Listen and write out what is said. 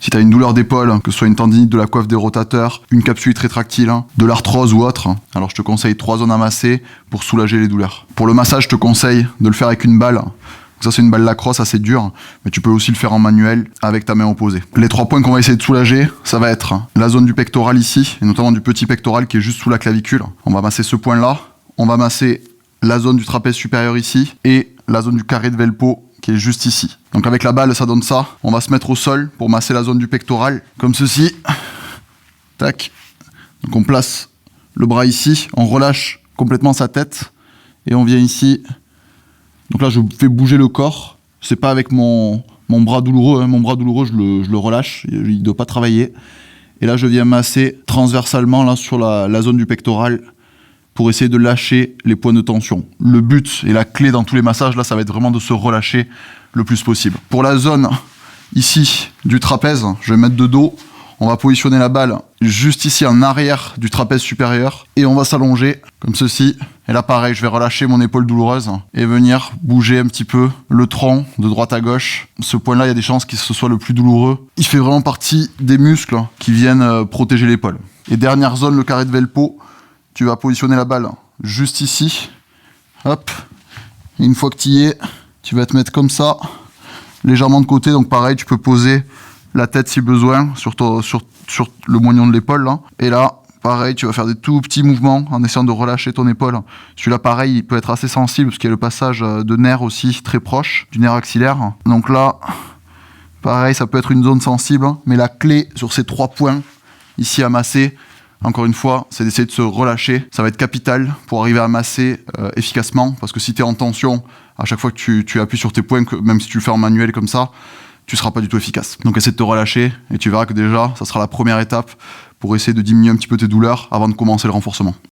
Si tu as une douleur d'épaule, que ce soit une tendinite de la coiffe des rotateurs, une capsulite rétractile, de l'arthrose ou autre, alors je te conseille 3 zones à masser pour soulager les douleurs. Pour le massage, je te conseille de le faire avec une balle. Ça, c'est une balle lacrosse assez dure, mais tu peux aussi le faire en manuel avec ta main opposée. Les 3 points qu'on va essayer de soulager, ça va être la zone du pectoral ici, et notamment du petit pectoral qui est juste sous la clavicule. On va masser ce point-là. On va masser la zone du trapèze supérieur ici et la zone du carré de Velpeau qui est juste ici. Donc avec la balle, ça donne ça. On va se mettre au sol pour masser la zone du pectoral, comme ceci. Tac. Donc on place le bras ici, on relâche complètement sa tête et on vient ici. Donc là, je fais bouger le corps. C'est pas avec mon bras douloureux. Hein. Mon bras douloureux, je le relâche. Il ne doit pas travailler. Et là, je viens masser transversalement là, sur la zone du pectoral pour essayer de lâcher les points de tension. Le but et la clé dans tous les massages, là, ça va être vraiment de se relâcher le plus possible. Pour la zone ici du trapèze, je vais mettre de dos. On va positionner la balle juste ici en arrière du trapèze supérieur et on va s'allonger comme ceci. Et là pareil, je vais relâcher mon épaule douloureuse et venir bouger un petit peu le tronc de droite à gauche. Ce point-là, il y a des chances qu'il ce soit le plus douloureux. Il fait vraiment partie des muscles qui viennent protéger l'épaule. Et dernière zone, le carré de Velpeau, tu vas positionner la balle juste ici. Hop. Et une fois que tu y es, tu vas te mettre comme ça, légèrement de côté. Donc pareil, tu peux poser la tête si besoin sur le moignon de l'épaule là. Et là, pareil, tu vas faire des tout petits mouvements en essayant de relâcher ton épaule. Celui-là, pareil, il peut être assez sensible parce qu'il y a le passage de nerf aussi très proche, du nerf axillaire. Donc là, pareil, ça peut être une zone sensible, mais la clé sur ces 3 points ici à masser, encore une fois, c'est d'essayer de se relâcher. Ça va être capital pour arriver à masser efficacement parce que si tu es en tension, à chaque fois que tu appuies sur tes points, même si tu le fais en manuel comme ça, tu ne seras pas du tout efficace. Donc essaie de te relâcher et tu verras que déjà, ça sera la première étape pour essayer de diminuer un petit peu tes douleurs avant de commencer le renforcement.